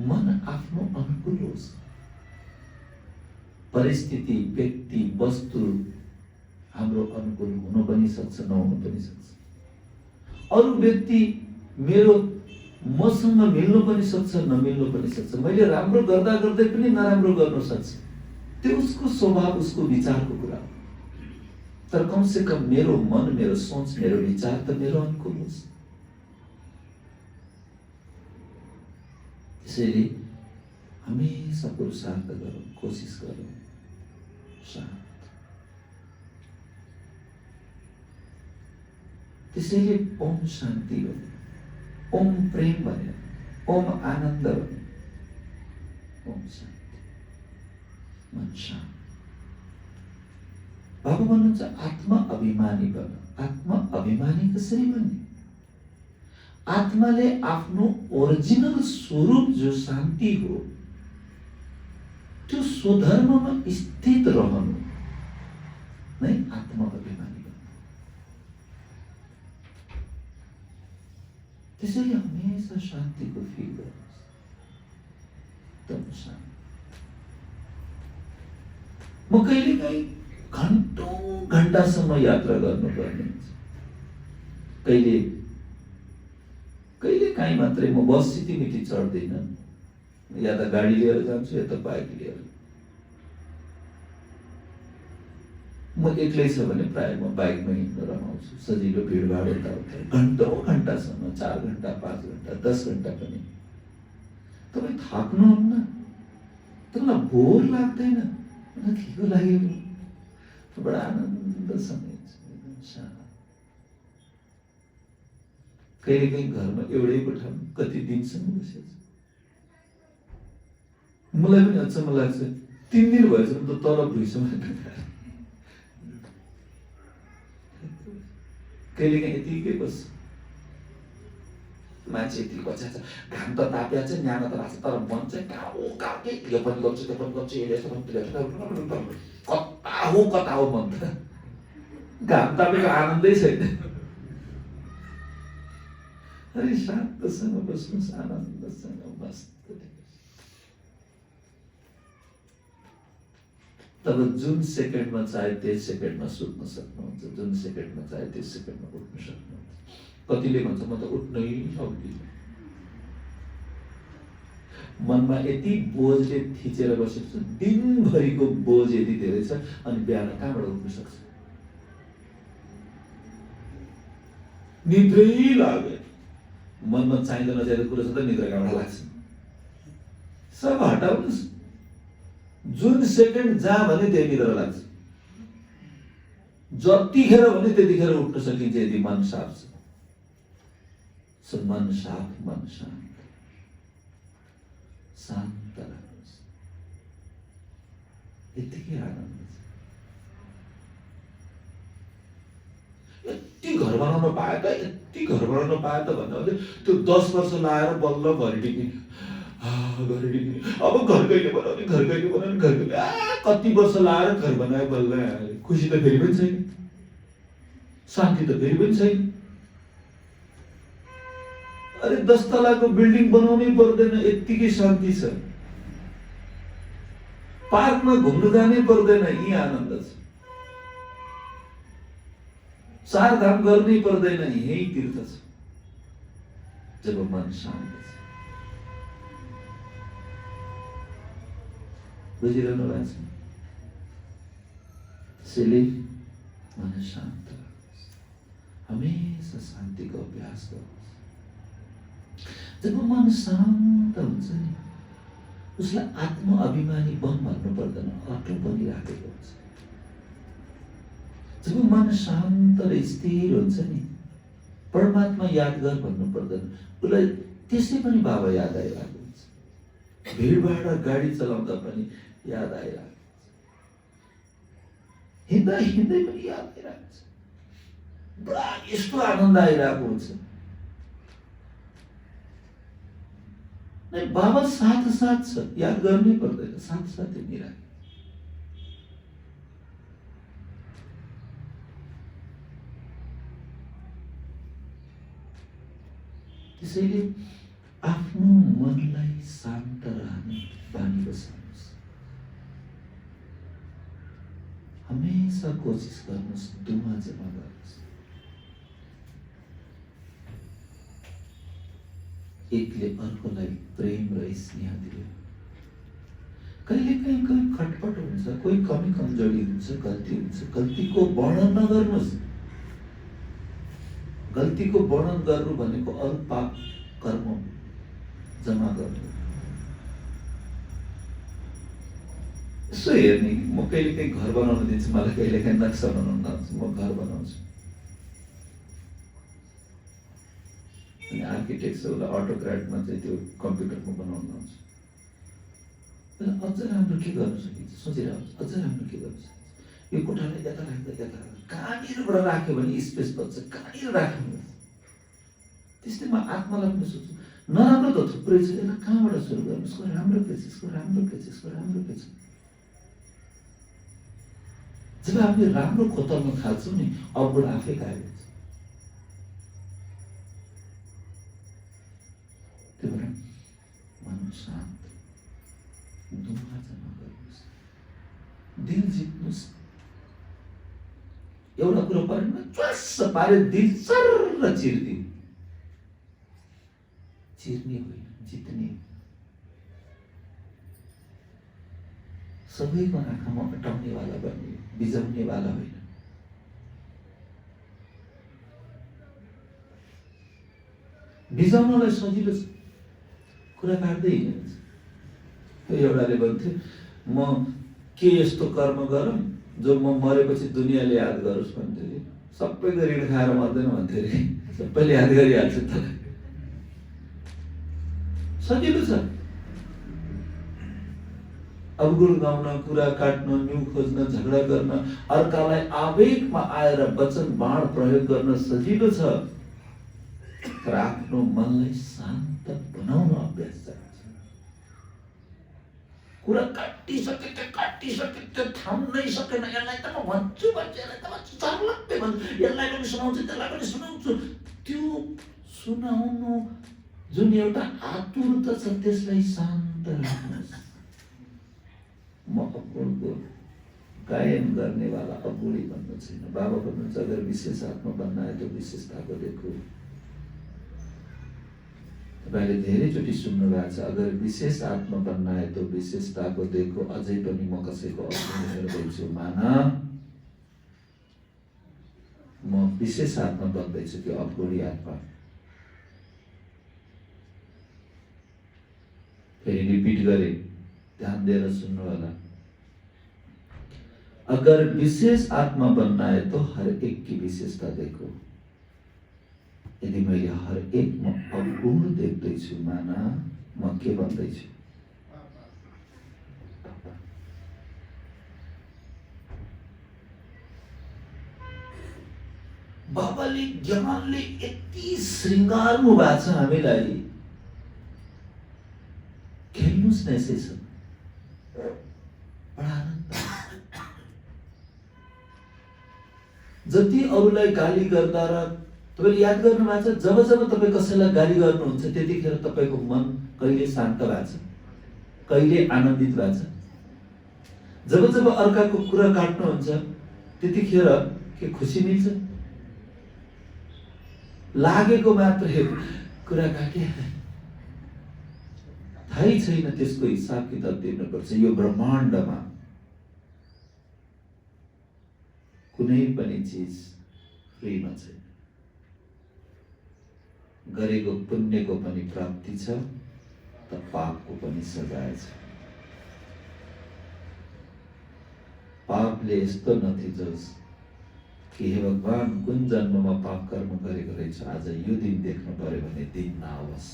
मन आफ्नो अनुकूल होस्। परिस्थिति, व्यक्ति, वस्तु हाम्रो अनुकूल हुन पनि सक्छ, नहुन पनि सक्छ। अरू व्यक्ति मसँग मिल्नु पनि सक्छ, नमिल्नु पनि सक्छ। मैले राम्रो गर्दा गर्दै पनि नराम्रो गर्न सक्छ। त्यो उसको स्वभाव, उसको विचारको कुरा हो। तर कम से कम मेरो मन, मेरो सोच, मेरो विचार त मेरो अनुकूल होस्। त्यसैले हमेशा पुरुषार्थ गरौँ, कोसिस गरौँ शान्त। त्यसैले ओम शान्ति भन्यो, ओम प्रेम भन्यो, ओम आनन्द भन्यो, ओम शान्ति, मन शान्त। बाबा भन्नुहुन्छ आत्मा अभिमानी बन। आत्मा अभिमानी कसरी बन्ने? आत्माले आफ्नो ओरिजिनल स्वरूप जो शान्ति हो, त्यो स्वधर्ममा स्थित रहनु नै आत्मा अभिमानी बन्नु। त्यसैले हमेशा शान्तिको फिल गर्नुहोस्, एकदम शान्त। म कहिलेकाहीँ घन्टौं घन्टासम्म यात्रा गर्नुपर्ने हुन्छ। कहिले काहीँ मात्रै म बस सिटिमिटी चढ्दैन, या त गाडी लिएर जान्छु या त बाइक लिएर। म एक्लै छ भने प्राय म बाइकमा हिँड्न रमाउँछु, सजिलो, भिडभाड यताउता। घन्टौं घन्टासम्म, 4 घन्टा, 5 घन्टा, 10 घन्टा पनि तपाईँ थाक्नुहुन्न? तपाईँलाई बोर लाग्दैन? केको लागि? बडा आनन्दसँग शान्त। कहिलेकाहीँ घरमा एउटै कोठामा कति दिनसम्म बसेछ। मलाई पनि अचम्म लाग्छ, 3 दिन भएछ त तल भुइँसम्म। कहिलेकाहीँ यतिकै बस्छ। मान्छे यति बसेछ, घाम त ताप्या छ, न्यानो त लाग्छ, तर मन चाहिँ यो पनि गर्छु, त्यो पनि गर्छु, यस्तो पनि कता हो मन त। घाम तापेको आनन्दै छैन। अरे शान्तसँग बस्नुहोस्, आनन्दसँग मस्त। तब जुन सेकेन्डमा चाहे त्यस सेकेन्डमा सुत्न सक्नुहुन्छ, जुन सेकेन्डमा चाहे त्यस सेकेन्डमा उठ्न सक्नुहुन्छ। कतिले भन्छ म त उठ्नै सक्दिनँ। मनमा यति बोझले थिचेर बसेको छु, दिनभरिको बोझ यति धेरै छ, अनि बिहान कहाँबाट उठ्न सक्छ? निद्रै लाग्यो। मनमा चाहिँदो नचाहिँदो कुरा छ त निद्रा कहाँबाट लाग्छ? सब हटाउनुहोस्। जुन सेकेन्ड जहाँ भने त्यही निद्रा लाग्छ। जतिखेर भने त्यतिखेर उठ्न सकिन्छ यदि मन साफ छ। सो मन साफ, मन शान्त, शान्त राख्नुहोस्। यतिकै आनन्द छ। यति घर बनाउन पाए त, यति घर बनाउन पाए त भन्दा त्यो 10 वर्ष लाएर बल्ल घरि टिक्ने। अब घर कहिले बनाउने, घर कहिले बनाउने, घर कहिले। कति वर्ष लाएर घर बनायो बल्ल। खुसी त फेरि पनि छैन, शान्ति त फेरि पनि छैन। अरे 10 तलाको बिल्डिङ बनाउनै पर्दैन, यत्तिकै शान्ति छ। पार्कमा घुम्न जानै पर्दैन, यही आनन्द छ। 4 धाम गर्नै पर्दैन, यही तीर्थ छ। जब मन शान्त छ। बुझिरहनु भएको छ? त्यसैले मन शान्त राख्नुहोस्, हमेशा शान्तिको अभ्यास गर्नुहोस्। जब मन शान्त हुन्छ नि, उसलाई आत्म अभिमानी बन भन्नु पर्दैन, अटो बनिराखेको हुन्छ। जब मन शान्त र स्थिर हुन्छ नि, परमात्मा याद गर भन्नु पर्दैन, उसलाई त्यसै पनि बाबा याद आइरहेको हुन्छ। भिडभाड गाडी चलाउँदा पनि याद आइरहेको हुन्छ। हिँड्दा हिँड्दै पनि याद आइरहेको हुन्छ। बडा यस्तो आनन्द आइरहेको हुन्छ। बाबा साथ साथ छ, याद गर्नै पर्दैन, साथ साथै निराक। त्यसैले आफ्नो मनलाई शान्त रहने बानी बसाल्नुहोस्। हमेशा कोसिस गर्नुहोस् दुमा जमा गर्नुहोस्। एकले अर्कोलाई प्रेम र स्नेह दियो। कहिलेकाहीँ कोही खटपट हुन्छ, कोही कमी कमजोरी हुन्छ, गल्ती हुन्छ। गल्तीको वर्णन नगर्नुहोस्। गल्तीको वर्णन गर्नु भनेको अरू पाप कर्म जमा गर्नु। यसो हेर्ने, म कहिलेकाहीँ घर बनाउन दिन्छु, मलाई कहिलेकाहीँ नक्सा बनाउन आउँछ, म घर बनाउँछु। अनि आर्किटेक्ट छ, उसलाई अटोक्याडमा चाहिँ त्यो कम्प्युटरमा बनाउन आउँछ। अझ राम्रो के गर्न सकिन्छ सोचिरहेको, अझ राम्रो के गर्न सकिन्छ। यो कोठालाई यता राख्दा यता राख्दा कहाँनिरबाट राख्यो भने स्पेस बच्छ, कहाँनिर राख्यो भने। त्यस्तै म आत्मालाई पनि सोच्छु, नराम्रो त थुप्रै छ, यसलाई कहाँबाट सुरु गर्नु, यसको राम्रो के छ, यसको राम्रो के छ, यसको राम्रो के छ। जब हामीले राम्रो खोतल्न थाल्छौँ नि, अवगुण आफै गायब हुन्छ। त्यही भएर मन शान्त, दुःख जमा गर्नुहोस्, दिल जित्नुहोस्। एउटा कुरो परेन, च्वास्स पारे दिल चर्र चिर्दियो। चिर्ने होइन, जित्ने। सबैको आँखामा अटाउने वाला बन्ने, बिजाउने वाला होइन। बिजाउनलाई सजिलो छ, कुरा काट्दै हिँड्नुहुन्छ। एउटाले भन्थ्यो, म के यस्तो कर्म गरौँ जो म मरेपछि दुनियाँले याद गरोस् भन्थ्यो अरे। सबैको ऋण खाएर मर्दैन भन्थ्यो अरे, सबैले याद गरिहाल्छ त। सजिलो छ। अवगुण गाउन, कुरा काट्न, न्यु खोज्न, झगडा गर्न, अर्कालाई आवेगमा आएर वचन बाण प्रयोग गर्न सजिलो छ। तर आफ्नो मनलाई शान्त बनाउन अभ्यास चाहिन्छ। कुरा काटिसके थाम्नै सकेन, यसलाई त म भन्छु, यसलाई त म चारलाग्दै भन्छु, यसलाई पनि सुनाउँछु, त्यसलाई पनि सुनाउँछु। त्यो सुनाउनु जुन एउटा आतुरता छ, त्यसलाई शान्त राख्नुहोस्। म अवगुणको गायन गर्नेवाला अवगुणी भन्नु छैन। बाबा भन्नुहुन्छ, अगर विशेष आत्मा बन्ना है तो विशेषताको देखो। तपाईँले धेरैचोटि सुन्नु भएको छ, अगर विशेष आत्मा बन्ना है तो विशेषताको देखो। अझै पनि म कसैको अवगुण हेर्दैछु, माना म विशेष आत्मा बन्दैछु कि अवगुणी आत्मा। फेरि रिपिट गरे, ध्यान दिएर सुन्नु होला। अगर विशेष आत्मा बनना है तो हर एक की विशेषता देखो। यदि मैले हर एकमा अवगुण देख्दैछु, माना म के भन्दैछु? बाबाले ज्ञानले यति श्रृङ्गार्नु भएको छ हामीलाई। खेल्नुस् न यसैसँग, बडा आनन्द। जति अरूलाई गाली गर्दा र तपाईले याद गर्नु भएको छ, जब जब तपाईँ कसैलाई गाली गर्नुहुन्छ त्यतिखेर तपाईँको मन कहिले शान्त भएको छ, कहिले आनन्दित भएको छ? जब जब अर्काको कुरा काट्नुहुन्छ त्यतिखेर के खुसी मिल्छ? लागेको मात्रै कुरा काटे, थाहै छैन त्यसको हिसाब किताब दिनुपर्छ। यो ब्रह्माण्डमा कुनै पनि चिज फ्रीमा छैन। गरेको पुण्यको पनि प्राप्ति छ, त पापको पनि सजाय छ। पापले यस्तो नतिजोस् कि हे भगवान, कुन जन्ममा पाप कर्म गरेको रहेछ, आज यो दिन देख्नु पर्यो भने दिन नआओस्।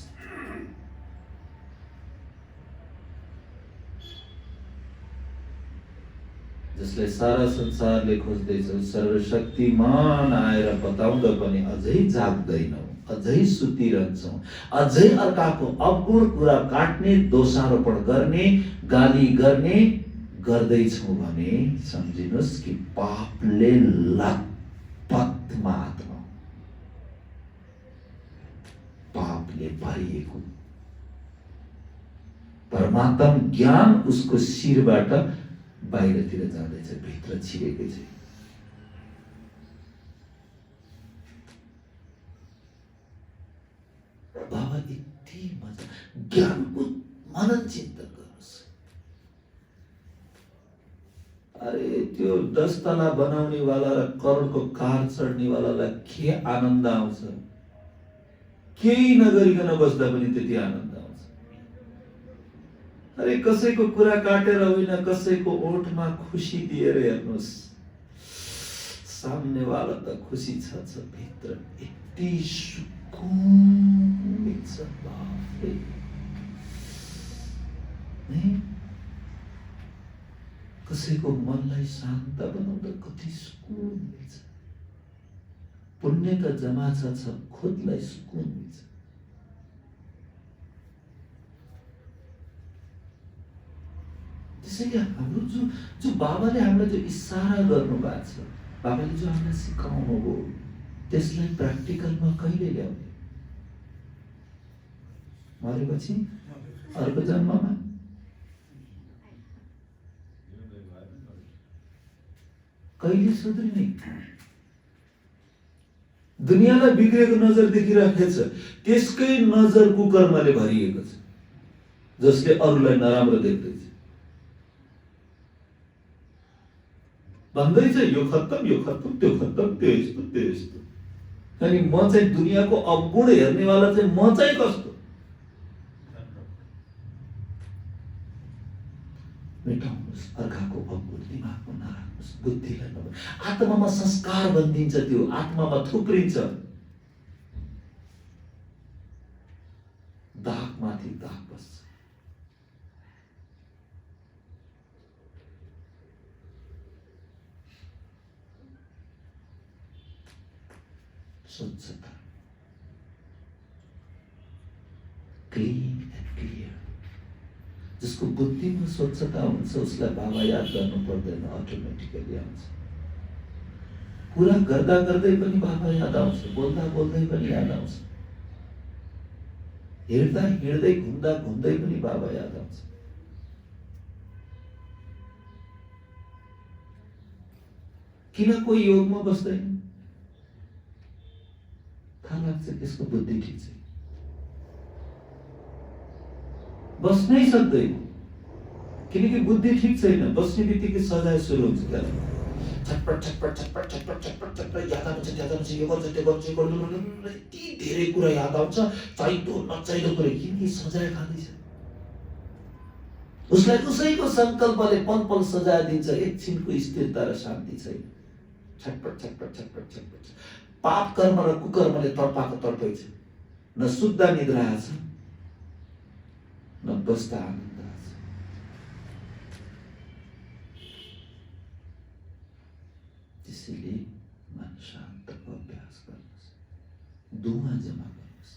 जसलाई सारा संसारले खोज्दैछ, सर्वशक्तिमान आएर बताउँदा पनि अझै जाग्दैनौ, अझै सुतिरहन्छौ, अझै अर्काको अवगुण कुरा काट्ने, दोषारोपण गर्ने, गाली गर्ने गर्दैछौ भने सम्झिनुहोस् कि पापले लतपत मात्र, पापले भरिएको। महत्तम ज्ञान उसको शिरबाट बाहिरतिर जाँदैछ, भित्र छिरेकै छ। बाबा यति मजा, ज्ञानको मनन चिन्तन गर्नुहोस्। अरे त्यो 10 तला बनाउने वाला र करोडको कार चढ्ने वालालाई के आनन्द आउँछ, केही नगरिकन बस्दा पनि त्यति आनन्द आउँछ। अरे कसैको कुरा काटेर होइन, कसैको ओठमा खुसी दिएर हेर्नुहोस्, सामनेवाला त खुसी छ, भित्र यति सुकुन मिल्छ। बाफरे कसैको मनलाई शान्त बनाउँदा कति सुकुन मिल्छ। पुण्य त जमा छ, खुदलाई सुकुन मिल्छ। त्यसैले हाम्रो जो बाबाले हामीलाई जो इसारा गर्नु भएको छ, बाबाले जो हामीलाई सिकाउनु हो, त्यसलाई प्र्याक्टिकलमा कहिले ल्याउने? मरेपछि, अर्को जन्ममा? कहिले सुध्रिने? दुनियाँलाई बिग्रेको नजर देखिराखेको छ, त्यसकै नजर कुकर्मले भरिएको छ, जसले अरूलाई नराम्रो देख्दैछ। भन्दैछ यो खत्तम, यो खत्तम, त्यो खत्तम, त्यो यस्तो, त्यो यस्तो। अनि म चाहिँ दुनियाँको अवगुण हेर्नेवाला चाहिँ म चाहिँ कस्तो? मेटाउनुहोस् अर्काको अवगुण, दिमागमा नराख्नुहोस्, बुद्धिलाई नबोल्नुहोस्। आत्मामा संस्कार बनिन्छ, त्यो आत्मामा थुप्रिन्छ। दागमाथि दाग बस्छ। स्वच्छता, क्लीन एन्ड क्लियर। जिसको बुद्धिमा स्वच्छता हुन्छ उसलाई बाबा याद गर्नु पर्दैन, अटोमेटिकली आउँछ। कुरा गर्दा गर्दै पनि बाबा याद आउँछ, बोल्दा बोल्दै पनि याद आउँछ, हिँड्दा हिँड्दै घुम्दा घुम्दै पनि बाबा याद आउँछ। किन कोही योगमा बस्दैन? थाहा लाग्छ त्यसको बुद्धि ठिक छैन, बस्नै सक्दैन, किनकि बुद्धि ठिक छैन। बस्ने बित्तिकै सजाय सुरु हुन्छ। क्या छटपट छटपट छटपट छटपट छटपट छटपट याद आउँछ, यो गर्छ, त्यो गर्छ, यति धेरै कुरा याद आउँछ, चाहिदो नचाहिदो कुरा, किनकि सजाय खाँदैछ। उसलाई उसैको सङ्कल्पले पल पल सजाय दिन्छ, एकछिनको स्थिरता र शान्ति छैन। छटपट छटपट छटपट छटपट, पाप कर्म र कुकर्मले तर्पाएको तर्पै छ। न शुद्ध निद्रा छ, न बस्दा आनन्द छ। त्यसैले मन शान्तको अभ्यास गर्नुहोस्, दुआ जमा गर्नुहोस्,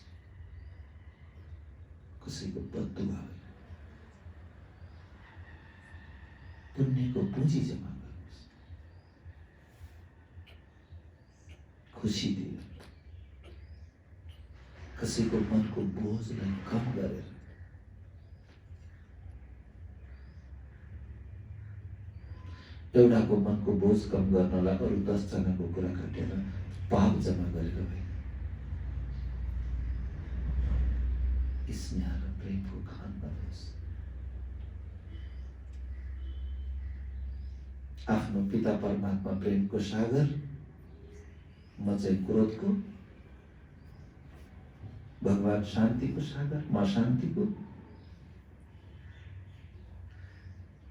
कसैको बददुआ होइन, पुण्यको पुँजी जमा गर्नुहोस्, खुसी दिएर, कसैको मनको बोझलाई कम गरेर, एउटाको मनको बोझ कम गर्नलाई अरू 10 जनाको कुरा काटेर पाप जमा गरेर होइन। स्नेह र प्रेमको खान गर्नुहोस्। आफ्नो पिता परमात्मा प्रेमको सागर, म चाहिँ क्रोधको, भगवान शान्तिको सागर, म शान्तिको।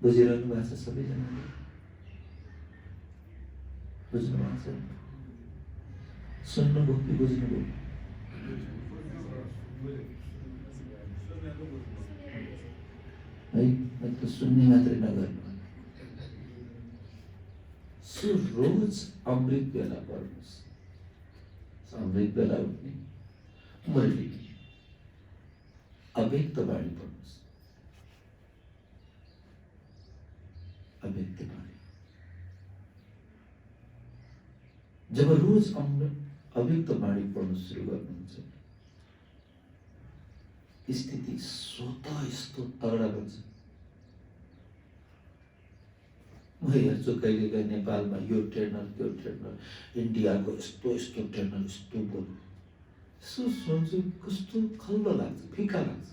बुझिरहनु भएको छ सबैजनाले? बुझ्नु भएको छ? सुन्नुभयो कि बुझ्नुभयो? है, त सुन्ने मात्रै नगर्नु। रोज अमृत बेला पढ्नुहोस्। अमृत बेला उठ्ने, मुरली, अव्यक्त बाणी पढ्नुहोस्। अव्यक्त बाणी जब रोज अव्यक्त बाणी पढ्नु सुरु गर्नुहुन्छ, स्थिति स्वतः यस्तो तगडा बन्छ। म हेर्छु कहिलेकाहीँ नेपालमा यो ट्रेनर त्यो ट्रेनर, इन्डियाको यस्तो यस्तो ट्रेनर यस्तो बोल्नु, यसो सुन्छु कस्तो खल्लो लाग्छ, फिका लाग्छ।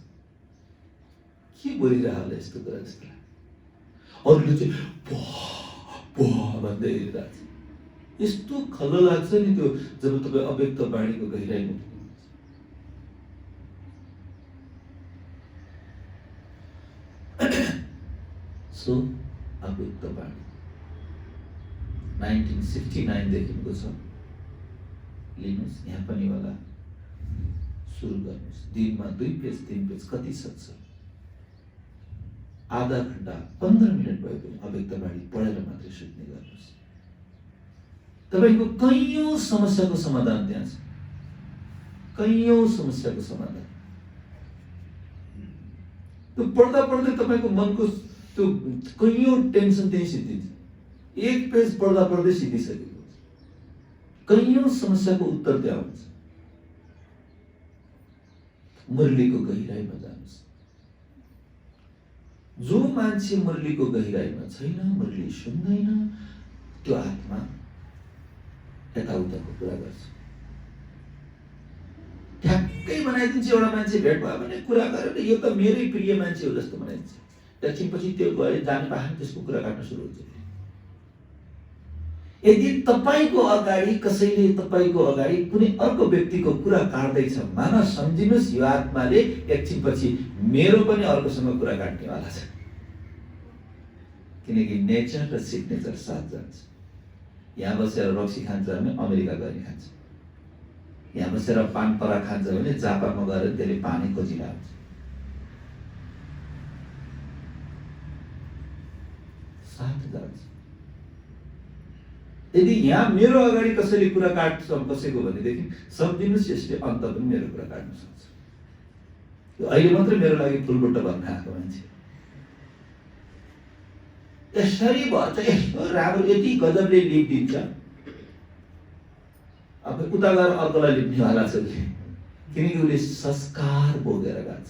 के बोलिरह होला यस्तो कुरा जस्तो लाग्छ। अरूले चाहिँ भन्दै हेरिरहेको छ। यस्तो खल्लो लाग्छ नि त्यो जब तपाईँ अव्यक्त वाणीको गहिराइमा पुग्नुहुन्छ। सो अव्यक्त वाणी 1969 देखिको छ। लिनुहोस्, यहाँ पनि होला, सुरु गर्नुहोस्। दिनमा 2 पेज 3 पेज कति सक्छ, आधा घन्टा 15 मिनट भए पनि अव्यक्त वाणी पढेर मात्रै सुत्ने गर्नुहोस्। तपाईँको कैयौँ समस्याको समाधान त्यहाँ छ, कैयौँ समस्याको समाधान। त्यो पढ्दा पढ्दै तपाईँको मनको त्यो कैयौँ टेन्सन त्यही सिद्धिन्छ। 1 पेज पढ्दा पढ्दै सिद्धिसकेको हुन्छ। कैयौँ समस्याको उत्तर त्यहाँ हुन्छ। मुरलीको गहिराइमा जानुहोस्। जो मान्छे मुरलीको गहिराइमा छैन, मुरली सुन्दैन, त्यो आत्मा यताउताको कुरा गर्छ। ठ्याक्कै बनाइदिन्छ। एउटा मान्छे भेट भयो भने कुरा गरेर यो त मेरै प्रिय मान्छे हो जस्तो बनाइदिन्छ। एकछिनपछि त्यो गए जाने पाहाड त्यसको कुरा काट्न सुरु हुन्छ। यदि तपाईको अगाडि कसैले तपाईको अगाडि कुनै अर्को व्यक्तिको कुरा काट्दैछ, मान सम्झिनुहोस् यो आत्माले एकछिनपछि मेरो पनि अर्कोसँग कुरा काट्नेवाला छ। किनकि नेचर र सिग्नेचर साथ जान्छ। यहाँ बसेर रक्सी खान्छ भने अमेरिका गएर खान्छ, यहाँ बसेर पान परा खान्छ भने जापानमा गएर त्यसले पानी खोजिरहेको हुन्छ। साथ जान्छ। यदि यहाँ मेरो अगाडि कसैले कुरा काट्छ कसैको भनेदेखि सम्झिनुहोस् यसले अन्त पनि मेरो कुरा काट्न सक्छ। यो अहिले मात्रै मेरो लागि फुलबुट्टा भन्न आएको मान्छे यसरी भन्छ, यस्तो राम्रो यति गजबले लिप दिन्छ। अब उता गएर अर्कोलाई लिप्नेवाला छ उसले, किनकि उसले संस्कार बोकेर गएको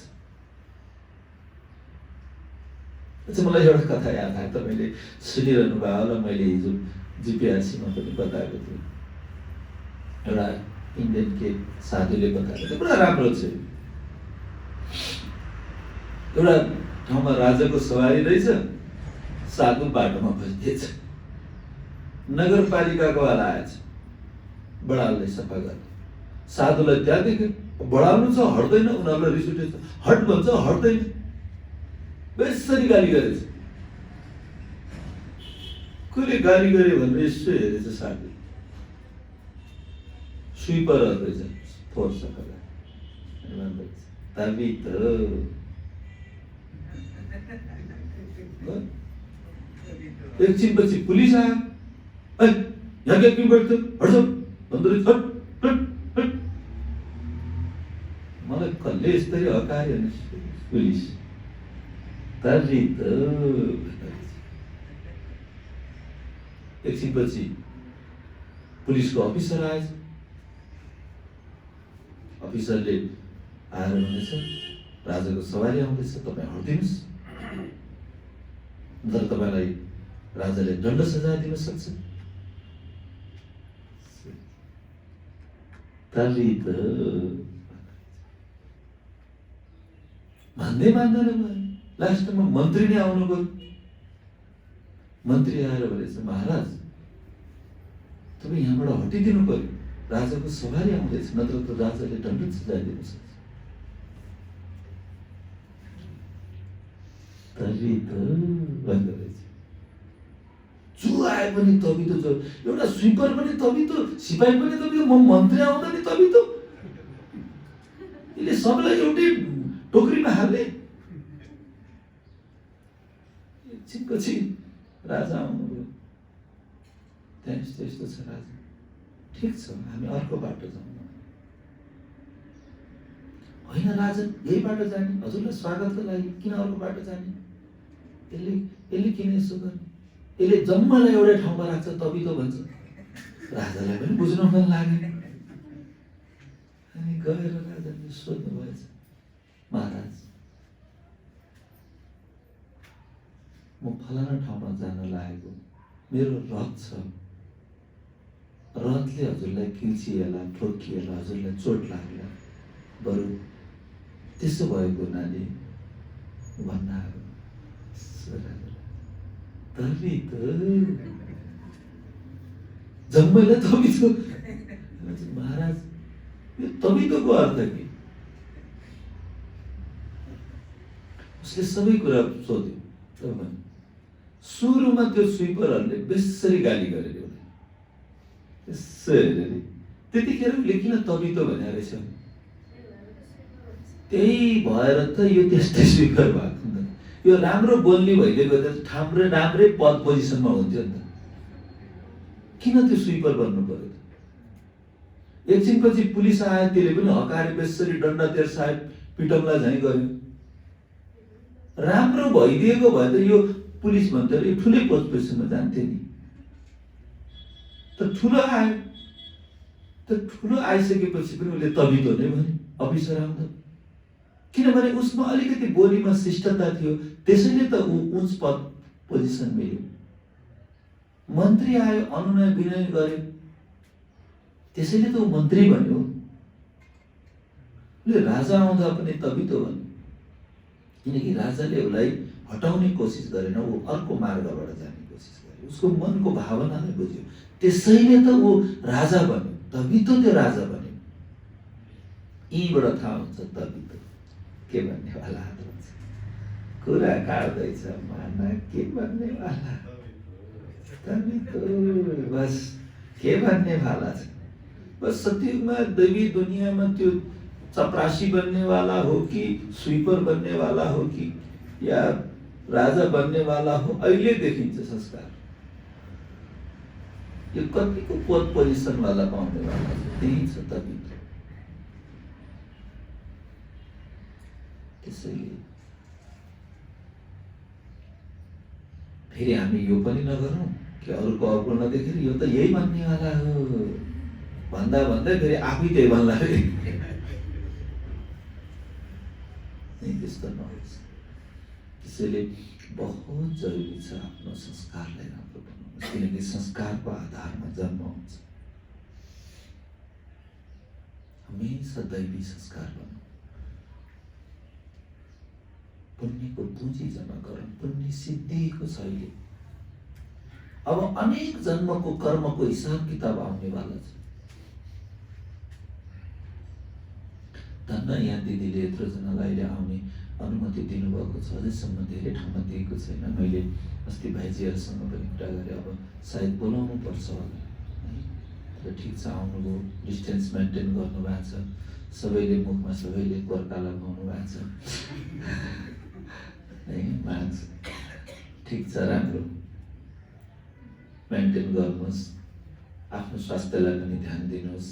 छ। मलाई एउटा कथा याद आयो, तपाईँले सुनिरहनु भयो होला। मैले हिजो जिपिआरसीमा पनि बताएको थिएँ। एउटा इन्डियन के साधुले बताएको थियो, पुरा राम्रो छ। एउटा ठाउँमा राजाको सवारी रहेछ, साधु बाटोमा बस्दैछ। नगरपालिकाको वाला आएछ बडालले सफा गर्ने। साधुलाई त्यहाँ देख्यो, बडाल्नु छ हट्दैन, उनीहरूलाई रिस उठेछ, हट भन्छ हट्दैन, बेसरी गाली गरेछ। कसले गाली गरे भनेर यसो हेरेछ साधु, स्विपरहरू रहेछ, फोहोर सफा गर्ने। एकछिनपछि पुलिस आयो, यहाँ क्या किन बैठ्थ्यो, हट्छ भन्दो रहेछ। मलाई कसले यसरी हकार्यो भने पुलिस एकछिनपछि पुलिसको अफिसर आएछ। अफिसरले आएर भनेछ, राजाको सवारी आउँदैछ, तपाईँ हट्दिनुहोस्, तर तपाईँलाई राजाले दण्ड सजाय दिन सक्छ। भन्दै मान्दैन भयो। लास्टमा मन्त्री नै आउनु गयो। मन्त्री आएर भनेछ, महाराज तपाईँ यहाँबाट हटिदिनु पर्यो, राजाको सवारी आउँदैछ, नत्र त राजाले दण्ड सजाय दिन सक्छ। जो आए पनि तबितो, जो एउटा स्विपर पनि तबितो, सिपाही पनि तबितो, म मन्त्री आउँदा नि तबितो। यसले सबैलाई एउटै टोकरीमा हाल्ने। एकछिनपछि राजा आउनुभयो। त्यहाँ यस्तो यस्तो छ राजा, ठिक छ हामी अर्को बाटो जाउँ। होइन राजन यही बाटो जाने, हजुरलाई स्वागतको लागि किन अर्को बाटो जाने? यसले किन यसो गर्ने? यसले जम्मालाई एउटै ठाउँमा राख्छ, तबितो भन्छ। राजालाई पनि बुझ्न मन लाग्यो। अनि गएर राजाले सोध्नु भएछ, महाराज म फलाना ठाउँमा जान लागेको, मेरो रथ छ, रथले हजुरलाई किल्चिएला, ठोकिएला, हजुरलाई चोट लाग्ला, बरु त्यसो भएको हुनाले भन्न आयो तबितो जम्मैलाई तबितो। महाराज यो तबितोको अर्थ के? उसले सबै कुरा सोध्यो। सुरुमा त्यो स्विपरहरूले बेसरी गाली गरेर त्यतिखेर उसले किन तबितो भने रहेछ? त्यही भएर त यो त्यस्तै स्विपर भएको नि त। यो राम्रो बोल्ने भइदिएको त राम्रै पद पोजिसनमा हुन्थ्यो नि त। किन त्यो स्विपर बन्नु पर्यो त? एकछिनपछि पुलिस आयो, त्यसले पनि हकारे बेसरी डन्डा तेर साहेब पिटौला झैँ गर्यो। राम्रो भइदिएको भए त यो पुलिस भन्थ्यो यो ठुलै पद पोजिसनमा जान्थ्यो नि। त ठुलो आयो, त ठुलो आइसकेपछि पनि उसले तबितो नै भने अफिसर आउँदा, किनभने उसमा अलिकति बोलीमा शिष्टता थियो, त्यसैले त ऊ उच्च पद पोजिसन मिल्यो। मन्त्री आयो, अनुनय विनय गर्यो, त्यसैले त ऊ मन्त्री बन्यो। उसले राजा आउँदा पनि तबितो भन्यो, किनकि राजाले उसलाई हटाउने कोसिस गरेन, ऊ अर्को मार्गबाट जाने कोसिस गर्यो, उसको मनको भावनाले बुझ्यो, त्यसैले त ऊ राजा बन्यो। तबितो त्यो राजा बन्यो। यीबाट थाहा हुन्छ तबितो के भन्ने वाला हुन्छ। कुरा काट्दैछ माना के भन्ने वाला, तबितो बस के भन्ने वाला छ। बस सत्ययुगमा दैवी दुनियाँमा त्यो चपरासी बन्ने वाला हो कि स्वीपर बन्ने वाला हो कि या राजा बन्ने वाला हो, अहिले देखिन्छ संस्कार। यो कतिको पद पोजिसन वाला पाउने वाला छ, त्यही छ तबितो। त्यसैले फेरि हामी यो पनि नगरौँ कि अरूको अग्लो नदेखेर यो त यही भन्ने वाला हो भन्दा भन्दै फेरि आफै त्यही भन्ला रे। त्यस्तो नहोस्। त्यसैले बहुत जरुरी छ आफ्नो संस्कारलाई राम्रो बनाउनु, किनकि संस्कारको आधारमा जन्म हुन्छ। हमेशा दैवी संस्कार बनाऊ। पुण्यको पुँजी जम्मा गरौँ, पुण्य सिद्धिको शैली। अब अनेक जन्मको कर्मको हिसाब किताब आउने वाला छ। धन्न यहाँ दिदीले यत्रो जनालाई आउने अनुमति दिनुभएको छ, अझैसम्म धेरै ठाउँमा दिएको छैन। मैले अस्ति भाइजीहरूसँग पनि कुरा गरेँ, अब सायद बोलाउनु पर्छ होला है। तर ठिक छ, आउनुभयो, डिस्टेन्स मेन्टेन गर्नुभएको छ, सबैले मुखमा सबैले गोर्खा लगाउनु भएको छ है, मास्क ठिक छ, राम्रो मेन्टेन गर्नुहोस्, आफ्नो स्वास्थ्यलाई पनि ध्यान दिनुहोस्,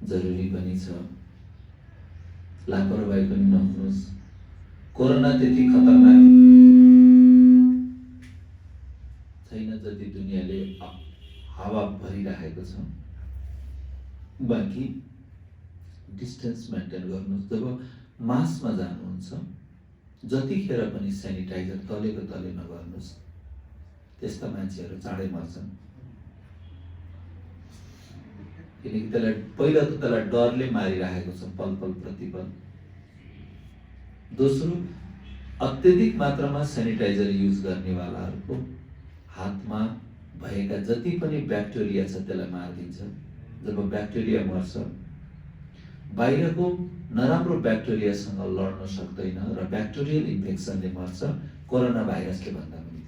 जरुरी पनि छ। लापरवाही पनि नहुनुहोस्। कोरोना त्यति खतरनाक छैन जति दुनियाँले हावा भरिरहेको छ। बाँकी डिस्टेन्स मेन्टेन गर्नुहोस्। जब मासमा जानुहुन्छ जतिखेर पनि सेनिटाइजर तलेको तले नगर्नुहोस्, त्यस्ता मान्छेहरू चाँडै मर्छन्। किनकि त्यसलाई पहिला त त्यसलाई डरले मारिरहेको छ पल पल प्रतिपल। दोस्रो, अत्यधिक मात्रामा सेनिटाइजर युज गर्नेवालाहरूको हातमा भएका जति पनि ब्याक्टेरिया छ त्यसलाई मारिदिन्छ। जब ब्याक्टेरिया मर्छ, बाहिरको नराम्रो ब्याक्टेरियासँग लड्न सक्दैन र ब्याक्टेरियल इन्फेक्सनले मर्छ, कोरोना भाइरसले भन्दा पनि।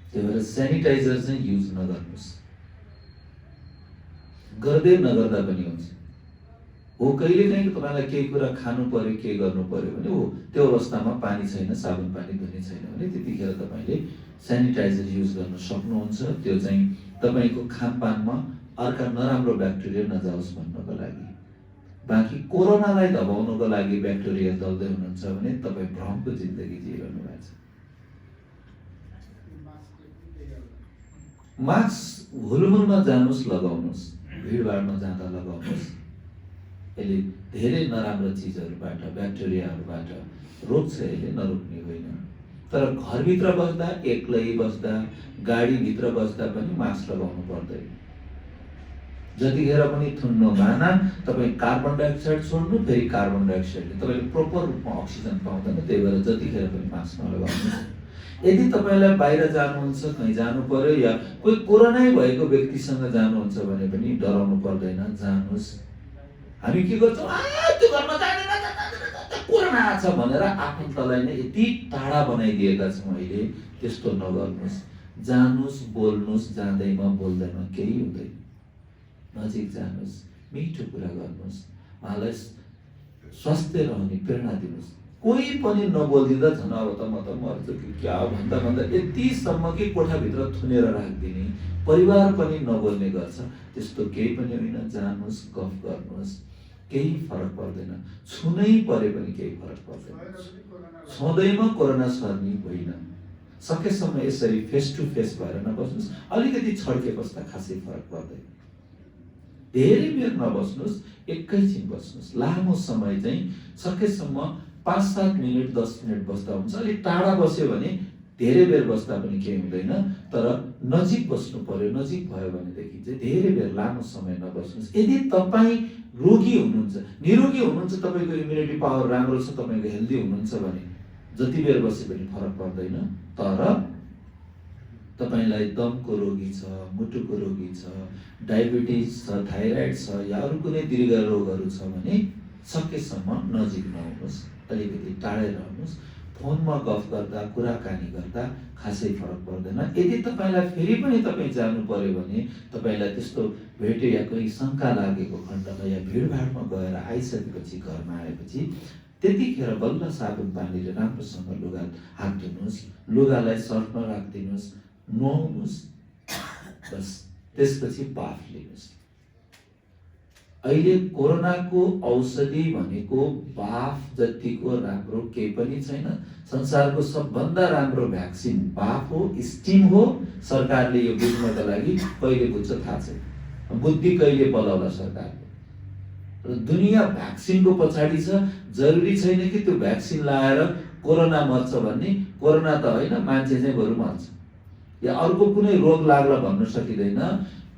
त्यही भएर सेनिटाइजर चाहिँ युज नगर्नुहोस्। गर्दै नगर्दा पनि हुन्छ। हो कहिलेकाहीँ तपाईँलाई केही कुरा खानु पर्यो, केही गर्नु पर्यो भने हो त्यो अवस्थामा पानी छैन, साबुन पानी धुने छैन भने त्यतिखेर तपाईँले सेनिटाइजर युज गर्न सक्नुहुन्छ। त्यो चाहिँ तपाईँको खानपानमा अर्का नराम्रो ब्याक्टेरिया नजाओस् भन्नको लागि। बाँकी कोरोनालाई दबाउनको लागि ब्याक्टेरिया दल्दै हुनुहुन्छ भने तपाईँ भ्रमको जिन्दगी जिइरहनु भएको छ। मास्क हुलमुलमा जानुहोस् लगाउनुहोस्, भिडभाडमा जाँदा लगाउनुहोस्। यसले धेरै नराम्रो चिजहरूबाट, ब्याक्टेरियाहरूबाट रोक्छ, यसले नरोक्ने होइन। तर घरभित्र बस्दा, एक्लै बस्दा, गाडीभित्र बस्दा पनि मास्क लगाउनु पर्दैन। जतिखेर पनि थुन्नु माना, तपाईँ कार्बन डाइअक्साइड छोड्नु, फेरि कार्बन डाइअक्साइडले तपाईँले प्रोपर रूपमा अक्सिजन पाउँदैन। त्यही भएर जतिखेर पनि मास्क नलगाउनुहोस्। यदि तपाईँलाई बाहिर जानुहुन्छ, कहीँ जानु पर्यो या कोही कोरोनै भएको व्यक्तिसँग जानुहुन्छ भने पनि डराउनु पर्दैन, जानुहोस्। हामी के गर्छौँ, त्यो घरमा जाँदैन, कोरोना छ भनेर आफन्तलाई नै यति टाढा बनाइदिएका छौँ अहिले। त्यस्तो नगर्नुहोस्, जानुहोस्, बोल्नुहोस्, जाँदैमा बोल्दैमा केही हुँदैन। नजिक जानुहोस्, मिठो कुरा गर्नुहोस्, उहाँलाई स्वस्थ रहने प्रेरणा दिनुहोस्। कोही पनि नबोलिदिँदा झन् अब त म त मर्छु कि क्या भन्दा भन्दा यतिसम्म कि कोठाभित्र थुनेर राखिदिने, परिवार पनि नबोल्ने गर्छ। त्यस्तो केही पनि होइन, जानुहोस्, गफ गर्नुहोस्, केही फरक पर्दैन। छुनै परे पनि केही फरक पर्दैन। छुँदैमा कोरोना सर्ने होइन। सकेसम्म यसरी फेस टु फेस भएर नबस्नुहोस्। अलिकति छड्के बस्दा खासै फरक पर्दैन। धेरै बेर नबस्नुहोस्, एकैछिन बस्नुहोस्। लामो समय चाहिँ सकेसम्म 5-7 मिनट 10 मिनट बस्दा हुन्छ। अलिक टाढा बस्यो भने धेरै बेर बस्दा पनि केही हुँदैन। तर नजिक बस्नु पर्यो। नजिक भयो भनेदेखि चाहिँ धेरै बेर लामो समय नबस्नुहोस्। यदि तपाईँ रोगी हुनुहुन्छ, निरोगी हुनुहुन्छ, तपाईँको इम्युनिटी पावर राम्रो छ, तपाईँको हेल्दी हुनुहुन्छ भने जति बेर बसे पनि फरक पर्दैन। तर तपाईलाई दमको रोगी छ, मुटुको रोगी छ, डायबिटिज छ, थाइराइड छ या अरू कुनै दीर्घ रोगहरू छ भने सकेसम्म नजिक नहुनुहोस्, अलिकति टाढै रहनुहोस्। फोनमा गफ गर्दा, कुराकानी गर्दा खासै फरक पर्दैन। यदि तपाईँलाई फेरि पनि तपाईँ जानु पर्यो भने, तपाईँलाई त्यस्तो भेट्यो या कोही शङ्का लागेको खण्डमा या भिडभाडमा गएर आइसकेपछि घरमा आएपछि त्यतिखेर बल्ल साबुन पानीले राम्रोसँग लुगा हात धुनुहोस्, लुगालाई सर्फमा राखिदिनुहोस्, नुहाउनुहोस्, बस त्यसपछि बाफ लिनुहोस्। अहिले कोरोनाको औषधि भनेको बाफ जतिको राम्रो केही पनि छैन। संसारको सबभन्दा राम्रो भ्याक्सिन बाफ हो, स्टिम हो। सरकारले यो बुझ्नका लागि कहिले बुझ्छ थाहा छैन, बुद्धि कहिले पलाउला सरकारले। र दुनियाँ भ्याक्सिनको पछाडि छ। जरुरी छैन कि त्यो भ्याक्सिन लगाएर कोरोना मर्छ भन्ने। कोरोना त होइन, मान्छे चाहिँ बरु मर्छ या अर्को कुनै रोग लाग्ला भन्न सकिँदैन।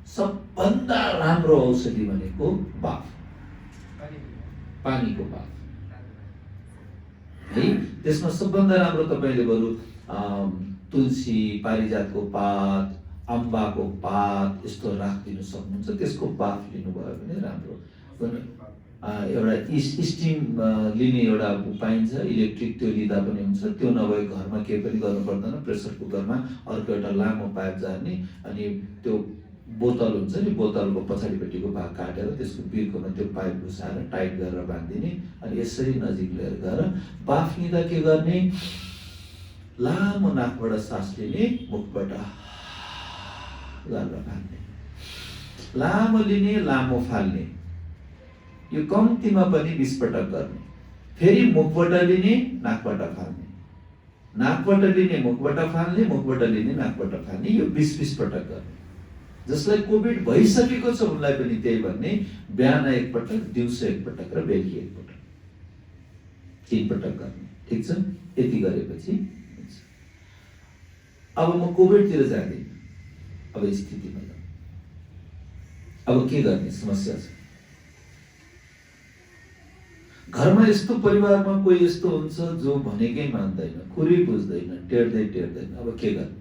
सबभन्दा राम्रो औषधि भनेको बाफ, पानीको बाफ है। त्यसमा सबभन्दा राम्रो तपाईँले बरु तुलसी, पारिजातको पात, अम्बाको पात यस्तो राखिदिनु सक्नुहुन्छ। त्यसको बाफ लिनुभयो भने राम्रो। एउटा स्टिम लिने एउटा पाइन्छ, इलेक्ट्रिक, त्यो लिँदा पनि हुन्छ। त्यो नभए घरमा केही पनि गर्नु पर्दैन। प्रेसर कुकरमा अर्को एउटा लामो पाइप जाने, अनि त्यो बोतल हुन्छ नि, बोतलको पछाडिपट्टिको भाग काटेर त्यसको बिर्कोमा त्यो पाइप घुसाएर टाइट गरेर बाँधिदिने, अनि यसरी नजिक लिएर गएर बाफ लिँदा के गर्ने, लामो नाकबाट सास लिने, मुखबाट गरेर फाल्ने, लामो लिने, लामो फाल्ने। यो कम्तीमा पनि 20 पटक गर्ने। फेरि मुखबाट लिने, नाकबाट फाल्ने, नाकबाट लिने, मुखबाट फाल्ने, मुखबाट लिने, नाकबाट फाल्ने। यो 20-20 पटक गर्ने। जसलाई कोभिड भइसकेको छ उनलाई पनि त्यही भन्ने। बिहान 1 पटक, दिउँसो 1 पटक र बेलुकी 1 पटक, 3 पटक गर्ने। ठिक छ, यति गरेपछि अब म कोभिडतिर जाँदिन। अब स्थितिमा अब के गर्ने समस्या छ। घरमा यस्तो परिवारमा कोही यस्तो हुन्छ जो भनेकै मान्दैन, कुरै बुझ्दैन, टेर्दैन। अब के गर्ने?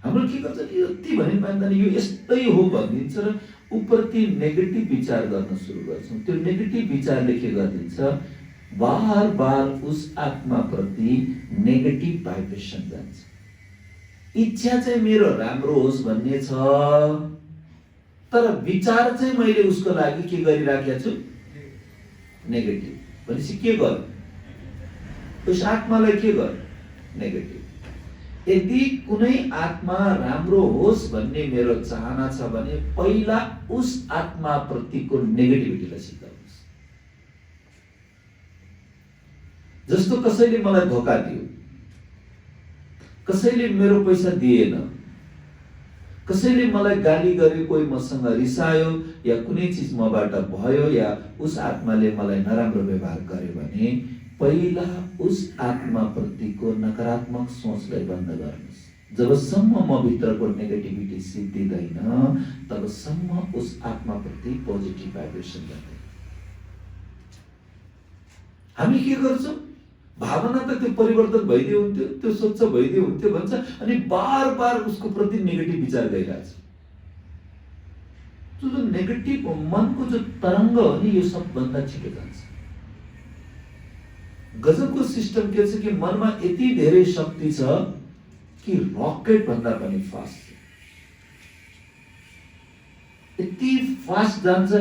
हाम्रो के गर्छ कि यति भने मान्दैन, यो यस्तै हो भनिदिन्छ र उप्रति नेगेटिभ विचार गर्न सुरु गर्छौँ। त्यो नेगेटिभ विचारले के गरिदिन्छ, बार बार उस आत्मा प्रति नेगेटिभ भाइब्रेसन जान्छ। इच्छा चाहिँ मेरो राम्रो होस् भन्ने छ, तर विचार चाहिँ मैले उसको लागि के गरिराखेको छु, नेगेटिभ। भनेपछि के गर्नु, उस आत्मालाई के गर्नु, नेगेटिभ। यदि कुनै आत्मा राम्रो होस् भन्ने मेरो चाहना छ भने पहिला उस आत्मा प्रतिको नेगेटिभिटीलाई सिकाउनुहोस्। जस्तो कसैले मलाई धोका दियो, कसैले मेरो पैसा दिएन, कसैले मलाई गाली गर्यो, कोही मसँग रिसायो या कुनै चिज मबाट भयो या उस आत्माले मलाई नराम्रो व्यवहार गर्यो भने पहिला उस आत्माप्रतिको नकारात्मक सोचलाई बन्द गर्नुहोस्। जबसम्म म भित्रको नेगेटिभिटी सिद्धिँदैन तबसम्म उस आत्माप्रति पोजिटिभ भाइब्रेसन गर्दैन। हामी के गर्छौँ? भावना त त्यो परिवर्तन भइदियो हुन्थ्यो, त्यो स्वच्छ भइदियो हुन्थ्यो भन्छ, अनि बार बार उसको प्रति नेगेटिभ विचार गरिरहेछ। जो नेगेटिभ मनको जो तरङ्ग हो नि, यो सबभन्दा छिटो जान्छ। गजबको सिस्टम के छ कि मनमा यति धेरै शक्ति छ कि रकेट भन्दा पनि फास्ट, यति फास्ट जान्छ।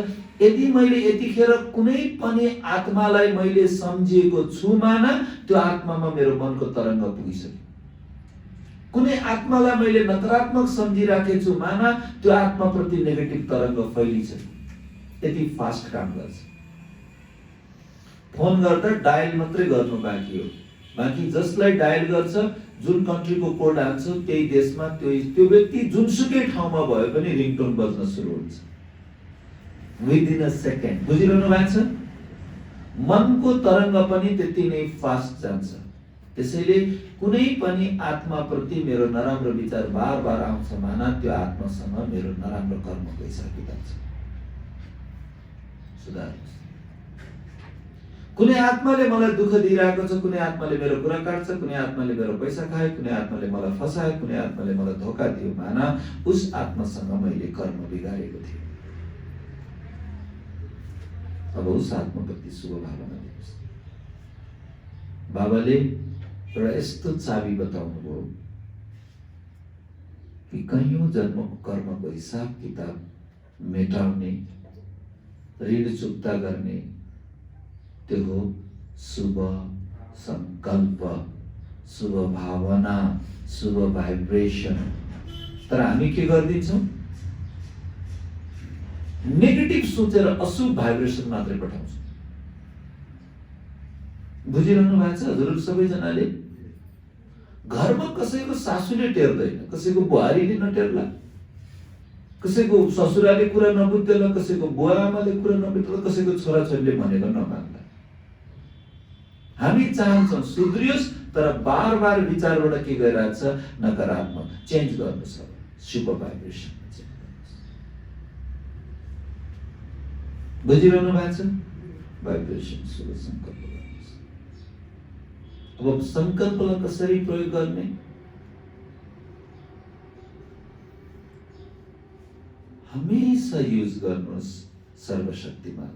यदि मैले यतिखेर कुनै पनि आत्मालाई मैले सम्झिएको छु माना, त्यो आत्मामा मेरो मनको तरङ्ग पुगिसक्यो। कुनै आत्मालाई मैले नकारात्मक सम्झिराखेको छु माना, त्यो आत्माप्रति नेगेटिभ तरङ्ग फैलिसक्यो। यति फास्ट काम गर्छ। फोन गर्दा डायल मात्रै गर्नु बाँकी हो। बाँकी जसलाई डायल गर्छ, जुन कन्ट्रीको कोड हान्छ त्यही देशमा त्यो व्यक्ति जुनसुकै ठाउँमा भए पनि रिङटोन बज्न सुरु हुन्छ विदिन अ सेकेन्ड। बुझिरहनु भएको छ? मनको तरङ्ग पनि त्यति नै फास्ट जान्छ। त्यसैले कुनै पनि आत्माप्रति मेरो नराम्रो विचार बार बार आउँछ माना, त्यो आत्मासँग मेरो नराम्रो कर्म गइसकेको हुन्छ। सुधार्नुहोस्। कुनै आत्माले मलाई दुःख दिइरहेको छ, कुनै आत्माले मेरो कुरा काट्छ, कुनै आत्माले मेरो पैसा खायो, कुनै आत्माले मलाई फसायो, कुनै आत्माले मलाई धोका दियो माना, उस आत्मासँग मैले कर्म बिगारेको थिएँ। अब उस आत्माप्रति शुभ भावना दिनुहोस्। बाबाले एउटा यस्तो चाबी बताउनु भयो कि कैयौं जन्मको कर्मको हिसाब किताब मेटाउने, ऋण चुक्ता गर्ने, त्यो हो शुभ संकल्प, शुभ भावना, शुभ भाइब्रेसन। तर हामी के गर्दिन्छौँ? नेगेटिभ सोचेर अशुभ भाइब्रेसन मात्रै पठाउँछौँ। बुझिरहनु भएको छ हजुरहरू सबैजनाले? घरमा कसैको सासूले टेर्दैन, कसैको बुहारीले नटेर्ला, कसैको ससुराले कुरा नबुझ्दैला, कसैको बुवा आमाले कुरा नबुझ्दैला, कसैको छोराछोरीले भनेको नमान्ला। हामी चाहन्छौँ सुध्रियोस्, तर बार बार विचारबाट के गरिरहेको छ? नकारात्मक। चेन्ज गर्नुहोस्। शुभ भाइब्रेसन चेन्ज गर्नुहोस्। बुझिरहनु भएको छ? भाइब्रेसन, शुभ संकल्प गर्नुहोस्। अब संकल्पलाई कसरी प्रयोग गर्ने? हमेशा युज गर्नुहोस् सर्वशक्तिमान।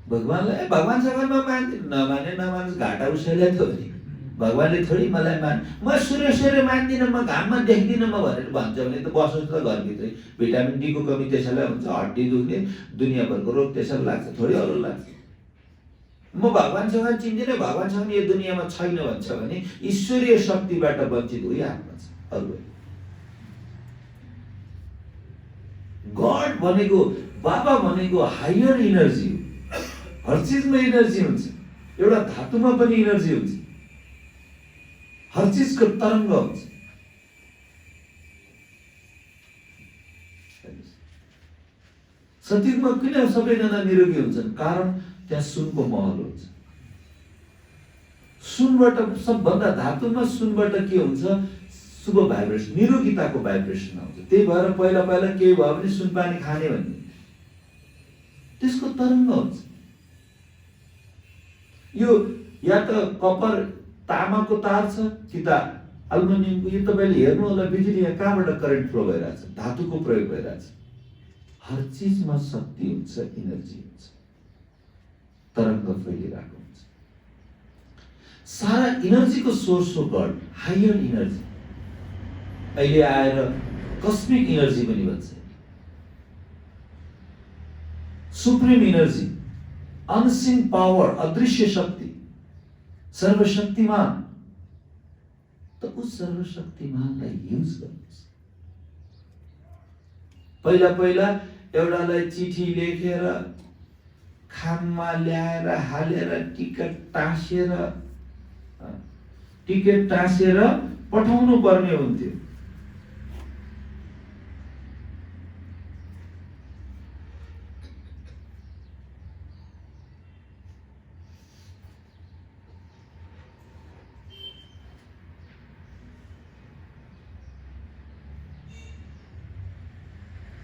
भगवानलाई भगवानसँग नमाने नमानोस्, घाटा उसैलाई त हो नि। भगवानले थोडी मलाई म सूर्य मान्दिनँ, म घाममा देख्दिनँ म भनेर भन्छ भने त बसोस् त घरभित्रै। भिटामिन डी को कमी त्यसैलाई हुन्छ, हड्डी दुख्ने, दुनियाँभरको रोग त्यसैलाई लाग्छ, थोडी अरू लाग्छ। म भगवानसँग चिन्दिनँ, भगवानसँग यो दुनियाँमा छैन भन्छ भने ईश्वरीय शक्तिबाट वञ्चित भइहाल्नु छ। अरू गड भनेको, बाबा भनेको हायर इनर्जी हो। हर चिजमा इनर्जी हुन्छ। एउटा धातुमा पनि इनर्जी हुन्छ। हर चिजको तरङ्ग हुन्छ। सतीमा किन सबैजना निरोगी हुन्छन्? कारण त्यहाँ सुनको महल हुन्छ। सुनबाट सबभन्दा, धातुमा सुनबाट के हुन्छ? शुभ भाइब्रेसन, निरोगिताको भाइब्रेसन आउँछ। त्यही भएर पहिला पहिला केही भयो भने सुनपानी खाने भन्ने त्यसको तरङ्ग हुन्छ। यो या त कपर तामाको तार छ कि त एल्युमिनियमको। यो तपाईँले हेर्नु होला बिजुली यहाँ कहाँबाट करेन्ट फ्लो भइरहेछ? धातुको प्रयोग भइरहेछ। हर चिजमा शक्ति हुन्छ, इनर्जी हुन्छ, तरङ्ग फैलिरहेको हुन्छ। सारा इनर्जीको सोर्स हो गड, हायर इनर्जी। अहिले आएर कस्मिक इनर्जी पनि भन्छ, सुप्रिम इनर्जी, अनसिन पावर, अदृश्य शक्ति, सर्वशक्तिमान। त उस सर्वशक्तिमानलाई युज गर्नुहोस्। पहिला पहिला एउटालाई चिठी लेखेर खाममा ल्याएर हालेर टिकट टाँसेर पठाउनु पर्ने हुन्थ्यो।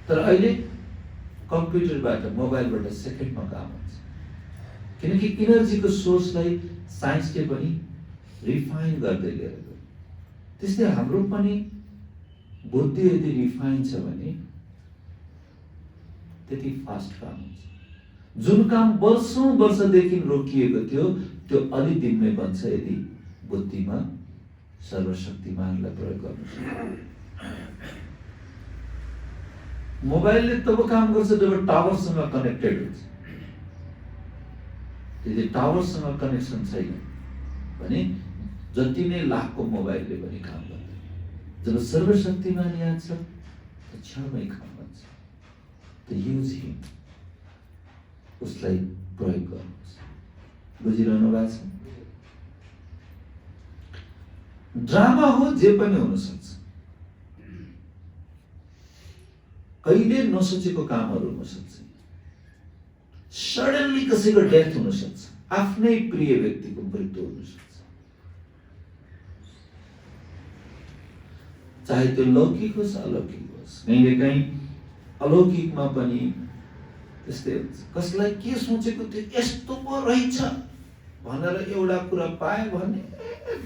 तर अहिले कम्प्युटरबाट मोबाइलबाट सेकेन्डमा काम हुन्छ, किनकि इनर्जीको सोर्सलाई साइन्सले पनि रिफाइन गर्दै लिएर गयो। त्यस्तै हाम्रो पनि बुद्धि यदि रिफाइन छ भने त्यति फास्ट काम हुन्छ। जुन काम वर्षौं वर्षदेखि रोकिएको थियो त्यो अलि दिनमै बन्छ यदि बुद्धिमा सर्वशक्तिमानलाई प्रयोग गर्नु सक्यो। मोबाइलले तब काम गर्छ जब टावरसँग कनेक्टेड हुन्छ। यदि टावरसँग कनेक्सन छैन भने जति नै लाखको मोबाइलले पनि काम गर्दैन। जब सर्वशक्तिमान यहाँ छ त क्षणमै काम गर्छ। त युज हिम, उसलाई प्रयोग गर्नुहोस्। बुझिरहनु भएको छ? ड्रामा हो जे पनि हुन सक्छ, कहिले नसोचेको कामहरू हुन सक्छ, सडनली कसैको डेथ हुन सक्छ, आफ्नै प्रिय व्यक्तिको मृत्यु हुन सक्छ। चाहे त्यो लौकिक होस् अलौकिक होस्, कहिलेकाहीँ अलौकिकमा पनि त्यस्तै हुन्छ। कसलाई के सोचेको थियो यस्तो पो रहेछ भनेर एउटा कुरा पाए भने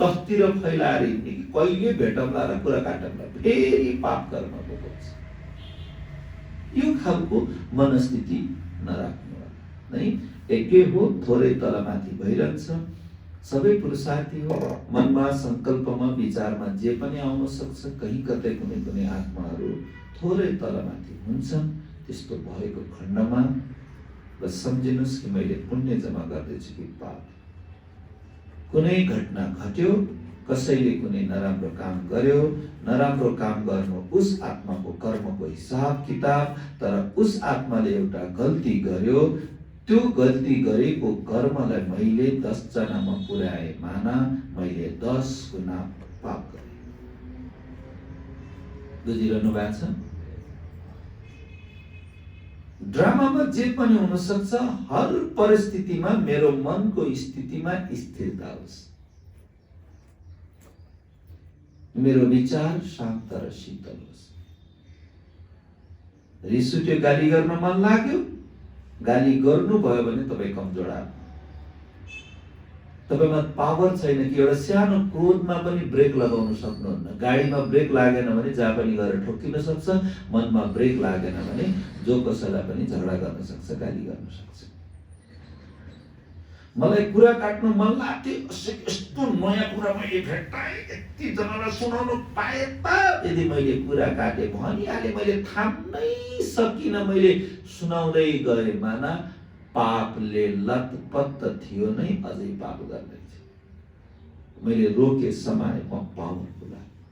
10तिर फैलाएर हिँड्ने कि कहिले भेटौँला र कुरा काटौँला, फेरि पाप कर्मको पर्छ। यो खालको मनस्थिति नराख्नु नै। एकै हो, थोरै तलमाथि भइरहन्छ, सबै पुरुषार्थी हो। मनमा, संकल्पमा, विचारमा जे पनि आउन सक्छ। कहीँ कतै कुनै कुनै आत्माहरू थोरै तलमाथि हुन्छन्। त्यस्तो भएको खण्डमा बस सम्झिनुहोस् कि मैले पुण्य जम्मा गर्दैछु कि पाप। कुनै घटना घट्यो, कसैले कुनै नराम्रो काम गर्यो, नराम्रो काम गर्नु उस आत्माको कर्मको हिसाब किताब। तर उस आत्माले एउटा गल्ती गर्यो, त्यो गल्ती गरेको कर्मलाई मैले 10 जनामा पुर्याए माना मैले 10 गुना पाप गरेँ। बुझिरहनु भएको छ? ड्रामामा जे पनि हुन सक्छ। हर परिस्थितिमा मेरो मनको स्थितिमा स्थिरता होस्, मेरो विचार शान्त र शीतल होस्। रिस उठ्यो, गाली गर्न मन लाग्यो, गाली गर्नु भयो भने तपाईँ कमजोर आत्मा। तपाईमा पावर छैन कि एउटा सानो क्रोधमा पनि ब्रेक लगाउन सक्नुहुन्न। गाडीमा ब्रेक लागेन भने जहाँ पनि गएर ठोकिन सक्छ। मनमा ब्रेक लागेन भने जो कसैलाई पनि झगडा गर्न सक्छ, गाली गर्न सक्छ। मलाई कुरा काट्नु मन लाग्थ्यो, यस्तो नयाँ कुरा मैले भेट्टाएँ, यति जनालाई सुनाउनु पाए त यदि मैले कुरा काटे भनिहालेँ, मैले थाम्नै सकिनँ, मैले सुनाउँदै गएँ माना पापले लतपत्त थियो नै अझै पाप गर्दै थियो। मैले रोके समाए, म पावरफुल आत्मा।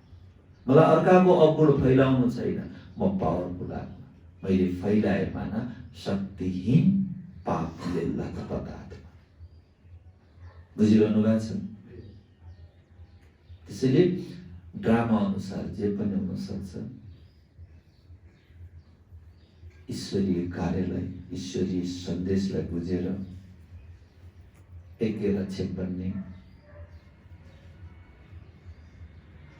मलाई अर्काको अवगुण फैलाउनु छैन, म पावरफुल आत्मा। मैले फैलाए माना शक्तिहीन पापले लतपत्त आत्मा। बुझिरहनु भएको छ? त्यसैले ड्रामा अनुसार जे पनि हुन सक्छ। ईश्वरीय कार्यलाई, ईश्वरीय सन्देशलाई बुझेर एकै रक्षक बन्ने।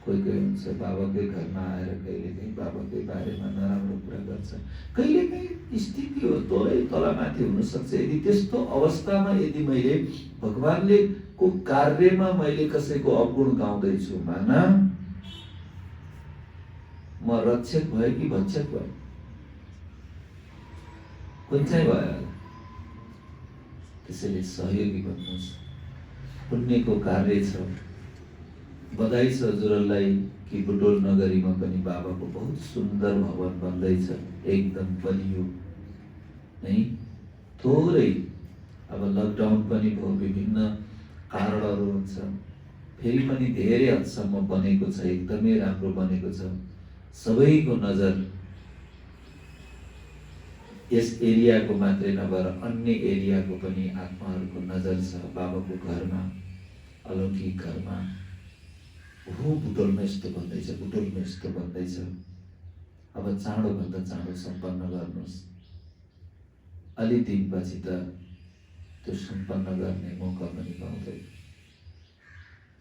कोही कोही हुन्छ बाबाकै घरमा आएर कहिलेकाहीँ बाबाकै बारेमा नराम्रो कुरा गर्छ। कहिलेकाहीँ स्थिति हो, थोरै तलमाथि हुन सक्छ। यदि त्यस्तो अवस्थामा यदि मैले भगवानले को कार्यमा मैले कसैको अवगुण गाउँदैछु माना म रक्षक भए कि भक्षक भए? कुन चाहिँ भयो? त्यसैले सहयोगी बन्नुहोस्। पुण्यको कार्य छ। बधाई छ हजुरहरूलाई कि बुटोल नगरीमा पनि बाबाको बहुत सुन्दर भवन बन्दैछ, एकदम बलियो है। थोरै अब लकडाउन पनि भयो, विभिन्न कारणहरू हुन्छ, फेरि पनि धेरै हदसम्म बनेको छ, एकदमै राम्रो बनेको छ। सबैको नजर यस एरियाको मात्रै नभएर अन्य एरियाको पनि आत्माहरूको नजर छ बाबाको घरमा, अलौकिक घरमा। हो बुटोलमा यस्तो भन्दैछ, बुटोलमा यस्तो भन्दैछ, अब चाँडोभन्दा चाँडो सम्पन्न गर्नुहोस्। अलि दिनपछि त त्यो सम्पन्न गर्ने मौका पनि पाउँदैन।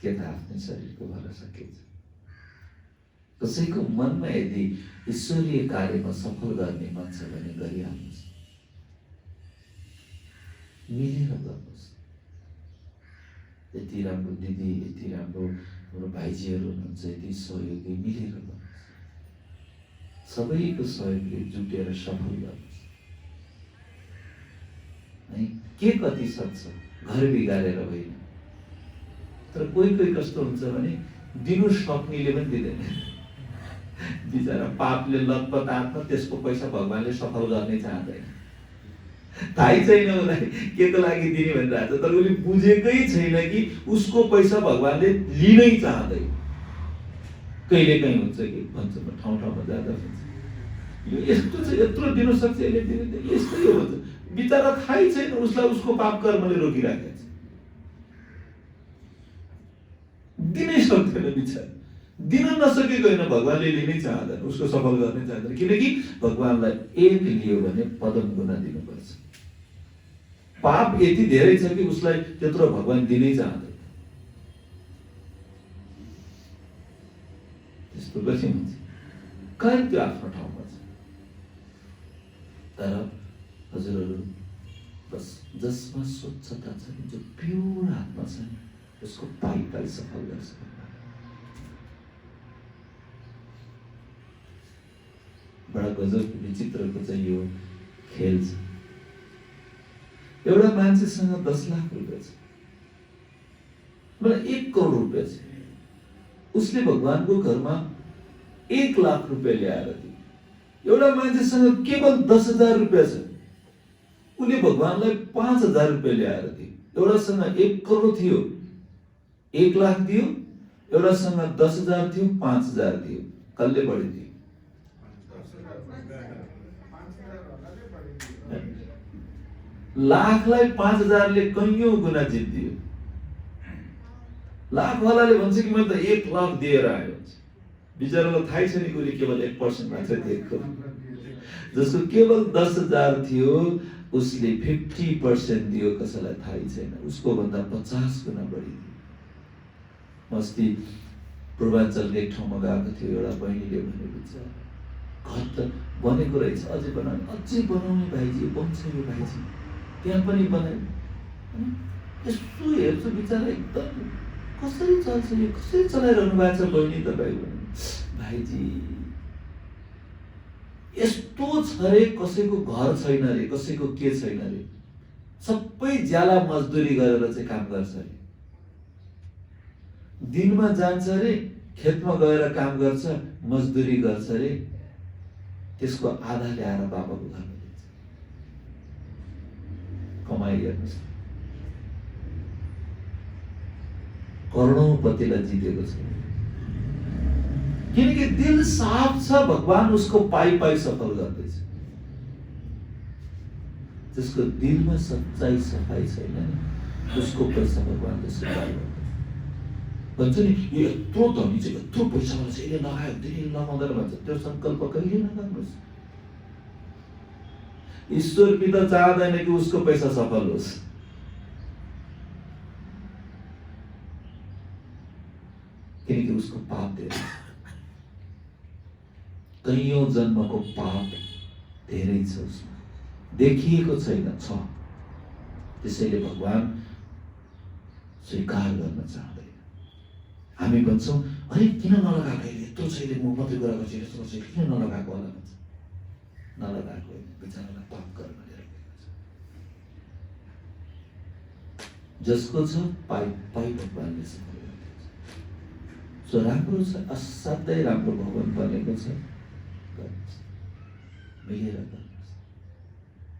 के त आफ्नै शरीरको भरोसा के छ? कसैको मनमा यदि ईश्वरीय कार्यमा सफल गर्ने मन छ भने गरिहाल्नुहोस्, मिलेर गर्नुहोस्। यति राम्रो दिदी, यति राम्रो हाम्रो भाइजीहरू हुनुहुन्छ, यति सहयोगी, मिलेर गर्नुहोस्। सबैको सहयोगले जुटेर सफल गर्नुहोस्। है के कति सक्छ, घर बिगारेर होइन। तर कोही कोही कस्तो हुन्छ भने दिनु सक्नेले पनि दिँदैन। बिचरा पापले लतपत आत्मा, त्यसको पैसा भगवानले सफल गर्ने चाहँदैन। थाहै छैन उसलाई के को लागि दिने भनिरहेको छ, तर उसले बुझेकै छैन कि उसको पैसा भगवानले लिनै चाहँदैन। कहिले काहीँ हुन्छ कि भन्छ म ठाउँ ठाउँमा जाँदा भन्छ यो यस्तो छ, यत्रो दिन सक्छ, यसले दिनु, यस्तै हो भन्छ। बिचरा थाहै छैन उसलाई उसको पाप कर्मले रोकिराखेको छ, दिनै सक्दैन बिचरा। दिन नसकेको होइन, भगवानले लिनै चाहँदैन, उसको सफल गर्नै चाहँदैन। किनकि भगवानलाई एक लियो भने पदम गुना दिनुपर्छ। पाप यति धेरै छ कि उसलाई त्यत्रो भगवान दिनै चाहँदैन। त्यस्तो कति हुन्छ? कारण त्यो आफ्नो ठाउँमा छ। तर हजुरहरू बस जसमा स्वच्छता छ, जो प्योर आत्मा छ, उसको पाइ पाइ सफल गर्छ। बडा गजब विचित्रको चाहिँ यो खेल छ। एउटा मान्छेसँग 10 लाख रुपियाँ छ, मतलब 1 करोड रुपियाँ छ, उसले भगवानको घरमा 1 लाख रुपियाँ ल्याएर दियो। एउटा मान्छेसँग केवल 10,000 रुपियाँ छ, उसले भगवानलाई 5,000 रुपियाँ ल्याएर दियो। एउटासँग 1 करोड थियो, 1 लाख दियो, एउटासँग 10,000 थियो, 5,000 दियो। कसले बढी दियो? लाखलाई 5,000ले कैयौं गुना जित्दियो। लाखवालाले भन्छ कि मैले त 1 लाख दिएर आयो भन्छ। बिचरालाई थाहै छैन कि उसले केवल 1% मात्र दिएको। जसको केवल 10,000 थियो उसले 50% दियो, कसैलाई थाहै छैन। उसको भन्दा 50 गुना बढी दियो। अस्ति पूर्वाञ्चलको एक ठाउँमा गएको थियो, एउटा बहिनीले भने बिचरा घर त बनेको रहेछ, अझै बनाउने भाइजी, बन्छ यो भाइजी, त्यहाँ पनि बनायो। यसो हेर्छु बिचरा एकदम कसरी चल्छ यो, कसरी चलाइरहनु भएको छ बहिनी तपाईँ? भाइजी यस्तो छ रे, कसैको घर छैन रे, कसैको के छैन रे, सबै ज्याला मजदुरी गरेर चाहिँ काम गर्छ रे। दिनमा जान्छ रे, खेतमा गएर काम गर्छ, मजदुरी गर्छ रे, त्यसको आधा ल्याएर बाबाको घरमा दिन्छ। कमाइ हेर्नुहोस्, करोडौँपतिलाई जितेको छ। किनकि दिल साफ छ, भगवान उसको पाइ पाइ सफल गर्दैछ। जिसको दिलमा सच्चाई सफाई छैन उसको पैसा भगवानले स्वीकार गर्दैन। भन्छ नि यो यत्रो धनी छ, यत्रो पैसावाला छ, यसले लगायो त्यसले लगाउँदैन भन्छ। त्यो संकल्प कहिले नगर्नुहोस्। ईश्वर पिता चाहदैन कि उसको पैसा सफल होस्। किनकि उसको पाप धेरै छ, कैयौं जन्मको पाप धेरै छ उसमा, देखिएको छैन, छ। त्यसैले भगवान स्वीकार गर्न चाहँदैन। हामी भन्छौँ अरे किन नलगाएको, यत्रो छैन, म मात्रै गराएको छु, यत्रो छैन, किन नलगाएको होला भन्छ। नलगाएको बिचरालाई पाप गर्न लिएर गएको छ। जसको छ पाइ पाइ भगवानले सफल गर्नुहुन्छ। सो राम्रो छ, असाध्यै राम्रो भवन बनेको छ, गर्नुहोस्, मिलेर गर्नुहोस्,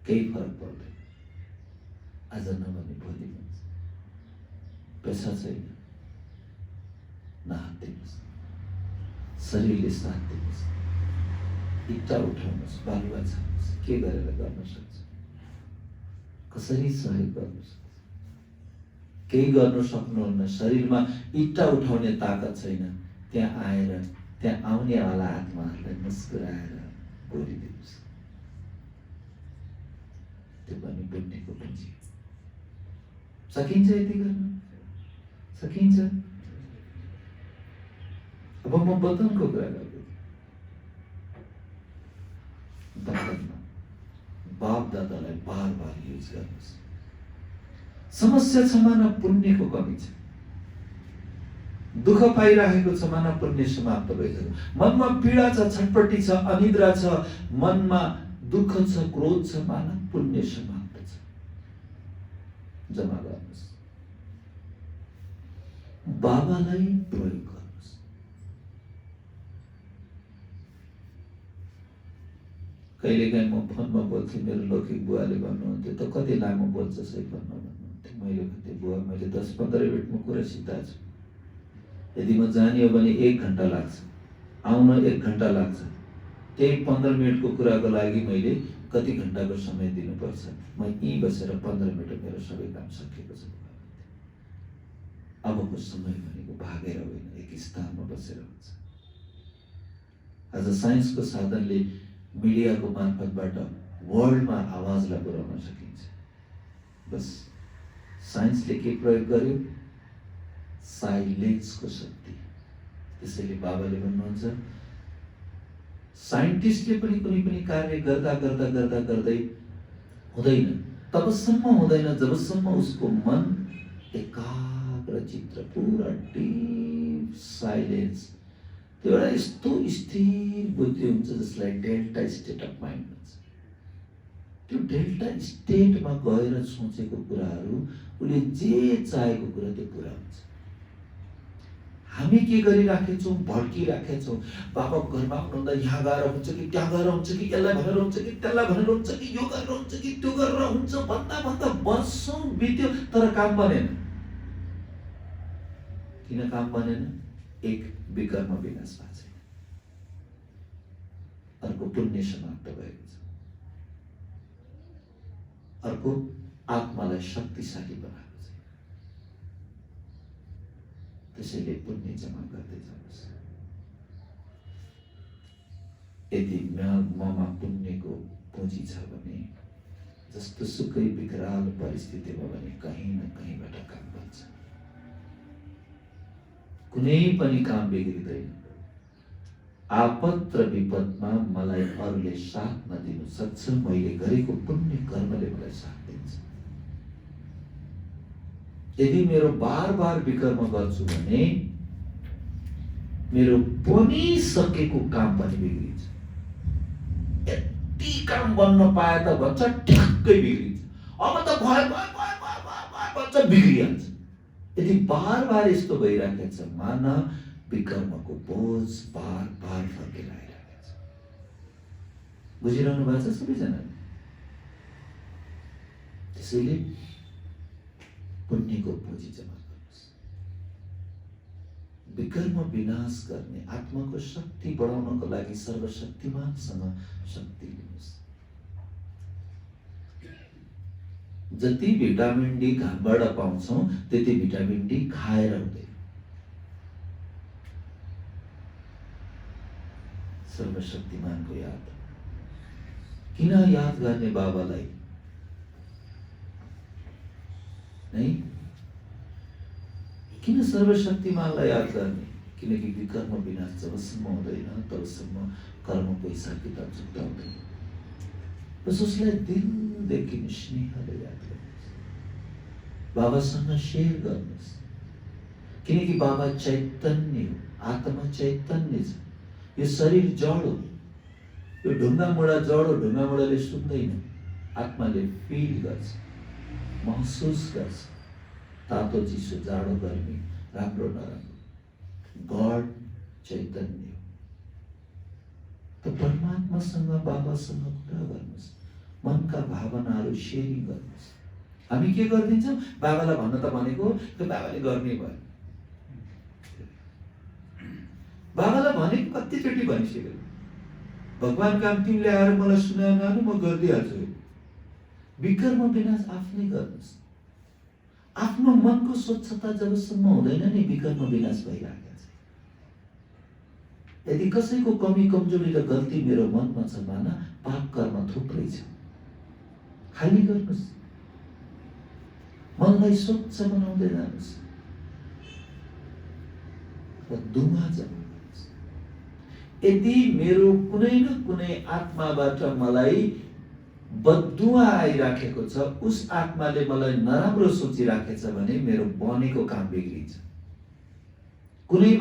केही फरक पर्दैन। आज नभने भोलि भन्छ, पैसा छैन न हात दिनुहोस्, शरीरले साथ दिनुहोस्, इट्टा उठाउनुहोस्, बालुवा छाड्नुहोस्, के गरेर गर्न सक्छ, कसरी सहयोग गर्न सक्छ। केही गर्न सक्नुहुन्न, शरीरमा इट्टा उठाउने ताकत छैन, त्यहाँ आएर त्यहाँ आउनेवाला आत्माहरूलाई मुस्कुराएर बोलिदिनुहोस्। त्यो पनि पुण्यको पुँजी। सकिन्छ यति गर्न? सकिन्छ? अब म वतनको कुरा गर्छु। वतनमा बाप दादालाई बार बार युज गर्नुहोस्। समस्या छ माना पुण्यको कमी छ, दुःख पाइरहेको छ माना पुण्य समाप्त भइसक्यो। मनमा पीडा छ, छटपटी छ, अनिद्रा छ, मनमा दुःख छ, क्रोध छ माना पुण्य समाप्त छ। जमा गर्नुहोस्, बाबालाई प्रयोग गर्नुहोस्। कहिलेकाहीँ म फोनमा बोल्छु, मेरो लौकिक बुवाले भन्नुहुन्थ्यो, त कति लामो बोल्छ सही फोनमा भन्नुहुन्थ्यो। मैले भन्थेँ, बुवा मैले 10-15 मिनटमा कुरा सिधाएको छु। यदि म जाने हो भने 1 घन्टा लाग्छ, आउन 1 घन्टा लाग्छ। त्यही 15 मिनटको कुराको लागि मैले कति घन्टाको समय दिनुपर्छ? म यहीँ बसेर 15 मिनट मेरो सबै काम सकिएको छ। अबको समय भनेको भागेर होइन, एक स्थानमा बसेर हुन्छ। आज साइन्सको साधनले मिडियाको मार्फतबाट वर्ल्डमा आवाजलाई पुर्याउन सकिन्छ। बस साइन्सले के प्रयोग गर्यो? साइलेन्सको शक्ति। त्यसैले बाबाले भन्नुहुन्छ, साइन्टिस्टले पनि कुनै पनि कार्य गर्दा गर्दा गर्दा गर्दै हुँदैन, तबसम्म हुँदैन जबसम्म उसको मन एकाग्र चित्र, पुरा डीप साइलेन्स, त्यो एउटा यस्तो स्थिर बुद्धि हुन्छ जसलाई डेल्टा स्टेट अफ माइन्ड भन्छ। त्यो डेल्टा स्टेटमा गएर सोचेको कुराहरू, उसले जे चाहेको कुरा त्यो पुरा हुन्छ। हामी के गरिराखेछौँ? भड्किराखेछौँ। बाबा घरमा आउनुहुँदा यहाँ गएर हुन्छ कि त्यहाँ गएर हुन्छ कि यसलाई भनेर हुन्छ कि त्यसलाई भनेर हुन्छ कि यो गरेर हुन्छ कि त्यो गरेर हुन्छ भन्दा भन्दा वर्षौँ बित्यो, तर काम बनेन। किन काम बनेन? एक, विकर्म विनाश भएको छैन, अर्को पुण्य समाप्त भएको छ, अर्को आत्मालाई शक्तिशाली बनाएको छ। त्यसैले पुण्य जमा गर्दै जानुहोस्। यदि ममा पुण्यको पुँजी छ भने जस्तो सुकै विकराल परिस्थितिमा भने कहीँ न कहीँबाट काम बन्छ। कुनै पनि काम बिग्रिँदैन। आपत र विपदमा मलाई अरूले साथ नदिनु सक्छ, मैले गरेको पुण्य कर्मले मलाई साथ दिन्छ। यदि मेरो बार बार विकर्म गर्छु भने मेरो बनिसकेको काम पनि बिग्रिन्छ। यति काम बन्न पाए त भन्छ ठ्याक्कै बिग्रिन्छ, अब त भन्छ बिग्रिहाल्छ। यदि बार बार यस्तो भइराखेको छ माना विकर्मको बोझ बार बार फर्केर आइरहेको छ। बुझिरहनु भएको छ सबैजना? त्यसैले पुण्यको पुँजी जमा गर्नुहोस्। विकर्म विनाश गर्ने, आत्माको शक्ति बढाउनको लागि सर्वशक्तिमानसँग शक्ति लिनुहोस्। जति भिटामिन डी घामबाट पाउँछौँ त्यति भिटामिन डी खाएर हुँदैन। सर्वशक्तिमानको याद। किन याद गर्ने बाबालाई? नहीं? किन सर्वशक्तिमानलाई याद गर्ने? किनकि विकर्म विनाश जबसम्म हुँदैन तबसम्म कर्मको हिसाब किताब चुक्ता हुँदैन। बस उसलाई दिलदेखि स्नेहले याद गर्नुहोस्, बाबासँग सेयर गर्नुहोस्। किनकि बाबा चैतन्य हो, आत्मा चैतन्य छ। यो शरीर जड हो, यो ढुङ्गा मुढा जड हो, ढुङ्गा मुढाले सुन्दैन, आत्माले फिल गर्छ, महसुस गर्छ। तातो चिसो, जाडो गर्मी, राम्रो नराम्रो, गॉड चैतन्य हो। तो परमात्मासँग बाबासँग कुरा गर्नुहोस्, मनका भावनाहरू सेयरिङ गर्नुहोस्। हामी के गरिदिन्छौँ? बाबालाई भन्न त भनेको, त्यो बाबाले गर्ने भयो। बाबालाई भनेको कतिचोटि भनिसक्यो, भगवान काम तिमीले आएर मलाई सुनाएन, म गरिदिइहाल्छु। विकर्म विनाश आफ्नै गर्नुहोस्। आफ्नो मनको स्वच्छता जबसम्म हुँदैन नि विकर्म विनाश भइराखेको छ। यदि कसैको कमी कमजोरी र गल्ती मेरो मनमा छ भने पाप कर्म थुप्रै छ। खाली गर्नुहोस्, मनलाई स्वच्छ बनाउँदै जानुहोस् र दुमा जमाउनुहोस्। यदि मेरो कुनै न कुनै आत्माबाट मलाई बदुवा आइराखेको छ, उस आत्माले मलाई नराम्रो सोचिराखेछ भने मेरो बनेको काम बिग्रिन्छ। कुनै